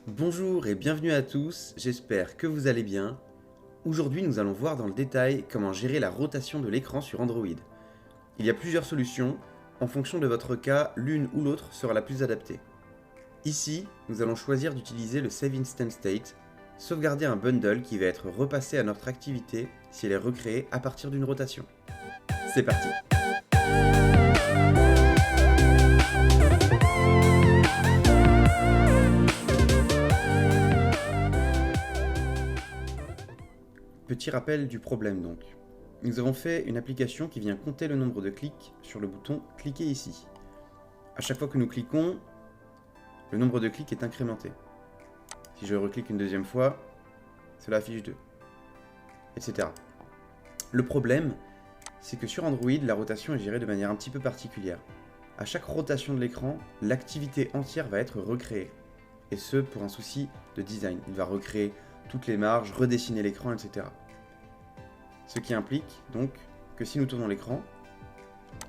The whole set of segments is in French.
Bonjour et bienvenue à tous, j'espère que vous allez bien. Aujourd'hui nous allons voir dans le détail comment gérer la rotation de l'écran sur Android. Il y a plusieurs solutions, en fonction de votre cas, l'une ou l'autre sera la plus adaptée. Ici, nous allons choisir d'utiliser le Save Instant State, sauvegarder un bundle qui va être repassé à notre activité si elle est recréée à partir d'une rotation. C'est parti! Petit rappel du problème donc. Nous avons fait une application qui vient compter le nombre de clics sur le bouton « Cliquez ici ». À chaque fois que nous cliquons, le nombre de clics est incrémenté. Si je reclique une deuxième fois, cela affiche 2, etc. Le problème, c'est que sur Android, la rotation est gérée de manière un petit peu particulière. À chaque rotation de l'écran, l'activité entière va être recréée. Et ce, pour un souci de design. Il va recréer toutes les marges, redessiner l'écran, etc. Ce qui implique donc que si nous tournons l'écran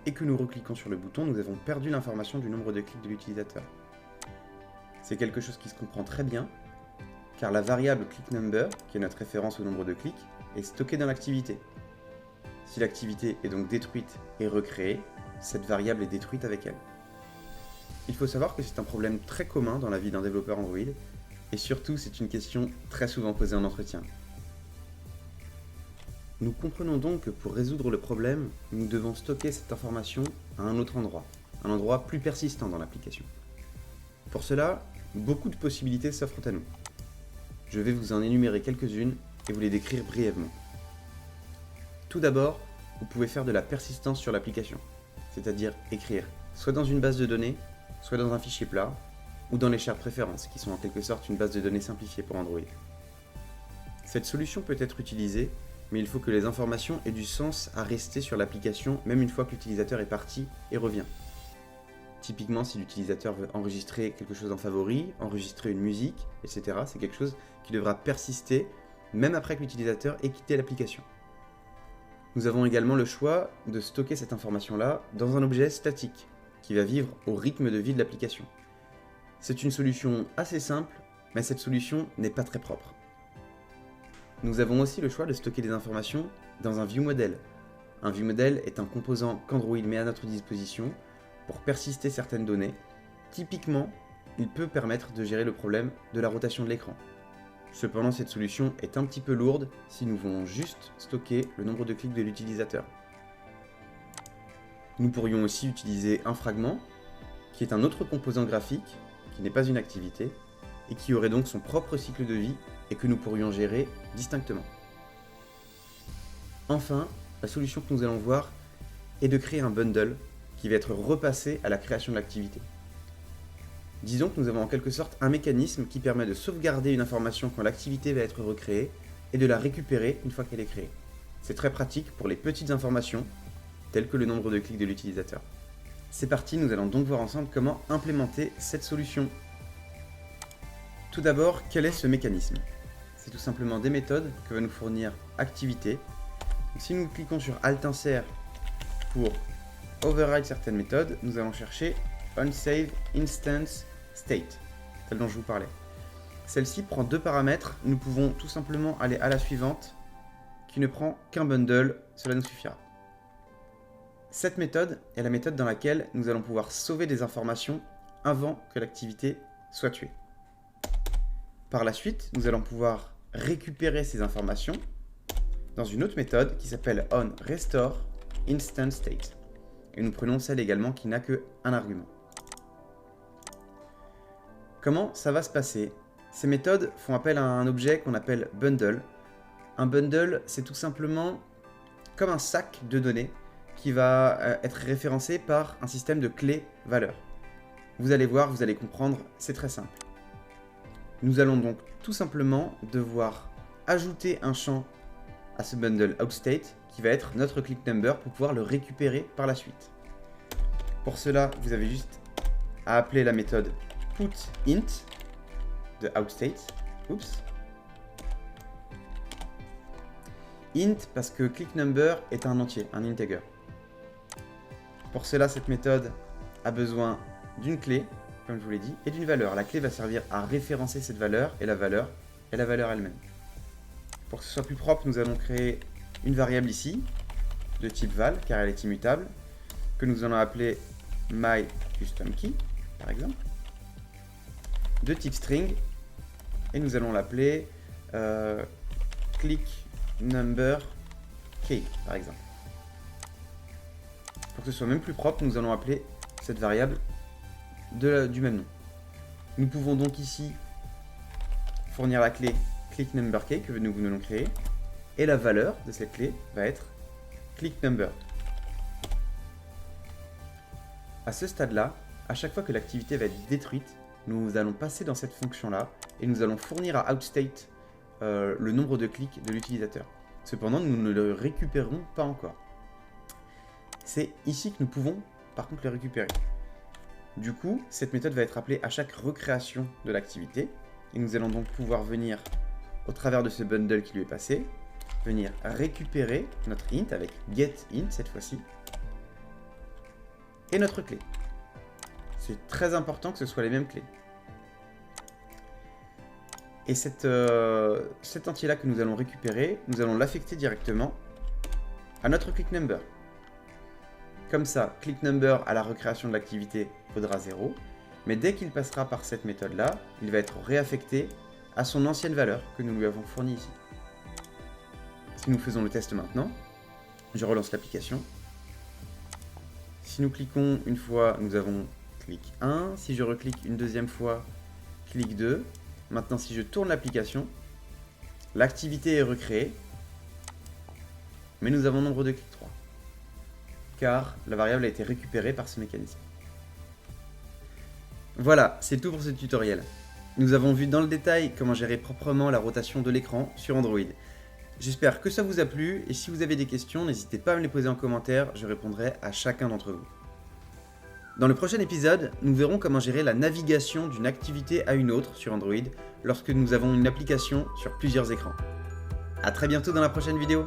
et que nous recliquons sur le bouton, nous avons perdu l'information du nombre de clics de l'utilisateur. C'est quelque chose qui se comprend très bien, car la variable clickNumber, qui est notre référence au nombre de clics, est stockée dans l'activité. Si l'activité est donc détruite et recréée, cette variable est détruite avec elle. Il faut savoir que c'est un problème très commun dans la vie d'un développeur Android, et surtout c'est une question très souvent posée en entretien. Nous comprenons donc que pour résoudre le problème, nous devons stocker cette information à un autre endroit, un endroit plus persistant dans l'application. Pour cela, beaucoup de possibilités s'offrent à nous. Je vais vous en énumérer quelques-unes et vous les décrire brièvement. Tout d'abord, vous pouvez faire de la persistance sur l'application, c'est-à-dire écrire soit dans une base de données, soit dans un fichier plat, ou dans les shared préférences, qui sont en quelque sorte une base de données simplifiée pour Android. Cette solution peut être utilisée, mais il faut que les informations aient du sens à rester sur l'application, même une fois que l'utilisateur est parti et revient. Typiquement, si l'utilisateur veut enregistrer quelque chose en favori, enregistrer une musique, etc., c'est quelque chose qui devra persister, même après que l'utilisateur ait quitté l'application. Nous avons également le choix de stocker cette information-là dans un objet statique, qui va vivre au rythme de vie de l'application. C'est une solution assez simple, mais cette solution n'est pas très propre. Nous avons aussi le choix de stocker des informations dans un ViewModel. Un ViewModel est un composant qu'Android met à notre disposition pour persister certaines données. Typiquement, il peut permettre de gérer le problème de la rotation de l'écran. Cependant, cette solution est un petit peu lourde si nous voulons juste stocker le nombre de clics de l'utilisateur. Nous pourrions aussi utiliser un fragment, qui est un autre composant graphique, qui n'est pas une activité, et qui aurait donc son propre cycle de vie, et que nous pourrions gérer distinctement. Enfin, la solution que nous allons voir est de créer un bundle qui va être repassé à la création de l'activité. Disons que nous avons en quelque sorte un mécanisme qui permet de sauvegarder une information quand l'activité va être recréée et de la récupérer une fois qu'elle est créée. C'est très pratique pour les petites informations, telles que le nombre de clics de l'utilisateur. C'est parti, nous allons donc voir ensemble comment implémenter cette solution. Tout d'abord, quel est ce mécanisme ? C'est tout simplement des méthodes que va nous fournir activité. Donc, si nous cliquons sur Alt Insert pour override certaines méthodes, nous allons chercher onSave Instance State, celle dont je vous parlais. Celle-ci prend deux paramètres, nous pouvons tout simplement aller à la suivante, qui ne prend qu'un bundle, cela nous suffira. Cette méthode est la méthode dans laquelle nous allons pouvoir sauver des informations avant que l'activité soit tuée. Par la suite, nous allons pouvoir récupérer ces informations dans une autre méthode qui s'appelle onRestoreInstantState. Et nous prenons celle également qui n'a qu'un argument. Comment ça va se passer ? Ces méthodes font appel à un objet qu'on appelle bundle. Un bundle, c'est tout simplement comme un sac de données qui va être référencé par un système de clés-valeurs. Vous allez voir, vous allez comprendre, c'est très simple. Nous allons donc tout simplement devoir ajouter un champ à ce bundle OutState qui va être notre clickNumber pour pouvoir le récupérer par la suite. Pour cela, vous avez juste à appeler la méthode putInt de OutState. Oups. Int parce que clickNumber est un entier, un integer. Pour cela, cette méthode a besoin d'une clé comme je vous l'ai dit, et d'une valeur. La clé va servir à référencer cette valeur et la valeur elle-même. Pour que ce soit plus propre, nous allons créer une variable ici, de type val, car elle est immutable, que nous allons appeler myCustomKey, par exemple, de type string, et nous allons l'appeler clickNumberKey, par exemple. Pour que ce soit même plus propre, nous allons appeler cette variable du même nom. Nous pouvons donc ici fournir la clé clickNumberKey que nous allons créer, et la valeur de cette clé va être clickNumber. À ce stade-là, à chaque fois que l'activité va être détruite, nous allons passer dans cette fonction-là et nous allons fournir à OutState le nombre de clics de l'utilisateur. Cependant, nous ne le récupérons pas encore. C'est ici que nous pouvons, par contre, le récupérer. Du coup, cette méthode va être appelée à chaque recréation de l'activité et nous allons donc pouvoir venir, au travers de ce bundle qui lui est passé, venir récupérer notre int avec getInt cette fois-ci et notre clé. C'est très important que ce soit les mêmes clés. Et cet entier-là que nous allons récupérer, nous allons l'affecter directement à notre clickNumber. Comme ça, clickNumber à la recréation de l'activité vaudra 0, mais dès qu'il passera par cette méthode-là, il va être réaffecté à son ancienne valeur que nous lui avons fournie ici. Si nous faisons le test maintenant, je relance l'application. Si nous cliquons une fois, nous avons clic 1. Si je reclique une deuxième fois, clic 2. Maintenant, si je tourne l'application, l'activité est recréée, mais nous avons nombre de clics 3, car la variable a été récupérée par ce mécanisme. Voilà, c'est tout pour ce tutoriel. Nous avons vu dans le détail comment gérer proprement la rotation de l'écran sur Android. J'espère que ça vous a plu, et si vous avez des questions, n'hésitez pas à me les poser en commentaire, je répondrai à chacun d'entre vous. Dans le prochain épisode, nous verrons comment gérer la navigation d'une activité à une autre sur Android lorsque nous avons une application sur plusieurs écrans. A très bientôt dans la prochaine vidéo.